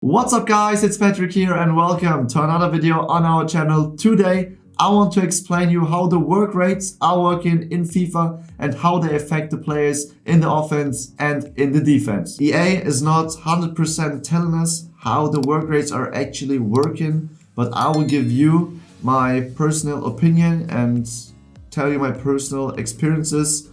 What's up guys, it's Patrick here and welcome to another video on our channel. Today I want to explain you how the work rates are working in FIFA and how they affect the players in the offense and in the defense. EA is not 100% telling us how the work rates are actually working, but I will give you my personal opinion and tell you my personal experiences,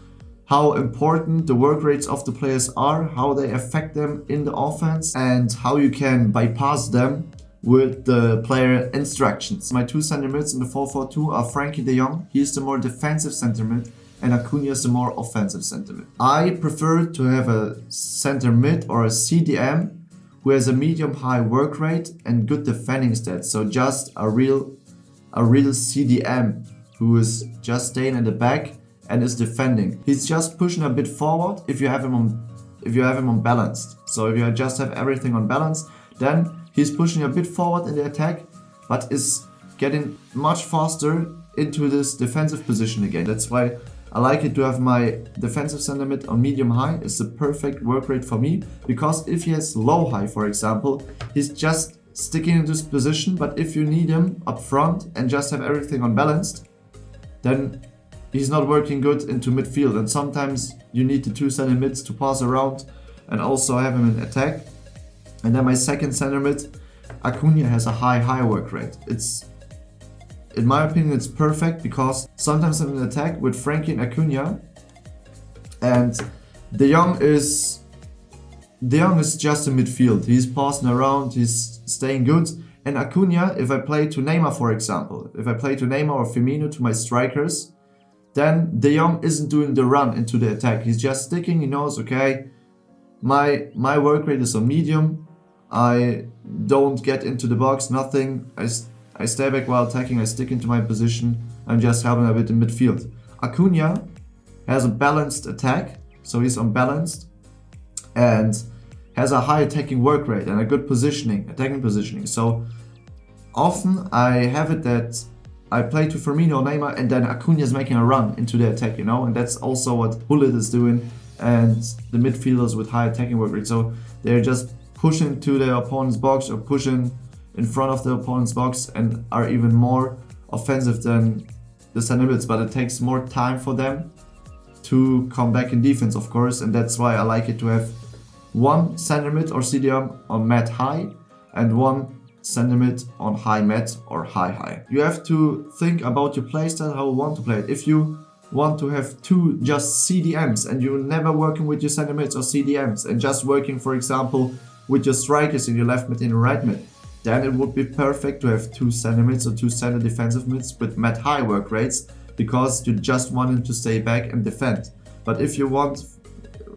how important the work rates of the players are, how they affect them in the offense, and how you can bypass them with the player instructions. My two center mids in the 4-4-2 are Frankie de Jong, he's the more defensive center mid, and Acuna is the more offensive center mid. I prefer to have a center mid or a CDM who has a medium-high work rate and good defending stats, so just a real CDM who is just staying in the back and is defending. He's just pushing a bit forward if you have him on balanced. So if you just have everything on balance, then he's pushing a bit forward in the attack, but is getting much faster into this defensive position again. That's why I like it to have my defensive center mid on medium high. It's the perfect work rate for me, because if he has low high, for example, he's just sticking in this position, but if you need him up front and just have everything on balanced, then he's not working good into midfield, and sometimes you need the two center mids to pass around and also have him in attack. And then my second center mid, Acuna, has a high work rate. In my opinion, it's perfect, because sometimes I'm in attack with Frankie and Acuna, and De Jong is just in midfield. He's passing around, he's staying good. And Acuna, if I play to Neymar, for example, if I play to Neymar or Firmino, to my strikers, then De Jong isn't doing the run into the attack. He's just sticking. He knows, okay, my work rate is on medium. I don't get into the box, nothing. I stay back while attacking. I stick into my position. I'm just helping a bit in midfield. Acuna has a balanced attack, so he's unbalanced, and has a high attacking work rate and a good attacking positioning. So often I have it that I play to Firmino or Neymar, and then Acuna is making a run into the attack, and that's also what Bullet is doing, and the midfielders with high attacking work rate. So they're just pushing to the opponent's box or pushing in front of the opponent's box and are even more offensive than the center mids, but it takes more time for them to come back in defense, of course, and that's why I like it to have one center mid or CDM on mat high and one center mid on high mat or high. You have to think about your playstyle, how you want to play it. If you want to have two just CDMs and you're never working with your center mids or CDMs and just working, for example, with your strikers in your left mid and your right mid, then it would be perfect to have two center mids or two center defensive mids with mat high work rates, because you just want them to stay back and defend. But if you want,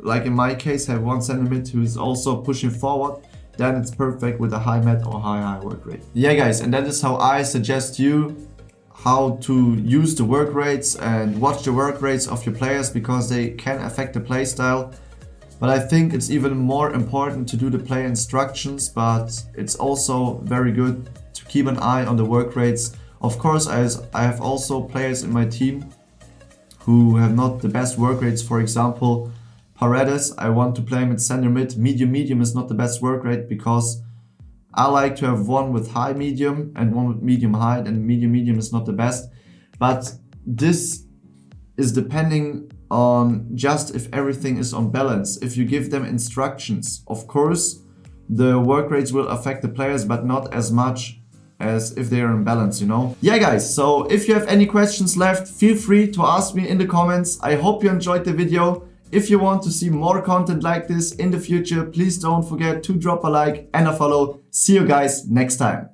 like in my case, have one center mid who is also pushing forward, then it's perfect with a high mat or high work rate. Yeah guys, and that is how I suggest you how to use the work rates and watch the work rates of your players, because they can affect the play style. But I think it's even more important to do the player instructions, but it's also very good to keep an eye on the work rates. Of course, I have also players in my team who have not the best work rates. For example, Paredes, I want to play him at center mid. Medium is not the best work rate, because I like to have one with high medium and one with medium high, and medium is not the best. But this is depending on just if everything is on balance. If you give them instructions, of course, the work rates will affect the players, but not as much as if they are in balance, Yeah guys, so if you have any questions left, feel free to ask me in the comments. I hope you enjoyed the video. If you want to see more content like this in the future, please don't forget to drop a like and a follow. See you guys next time.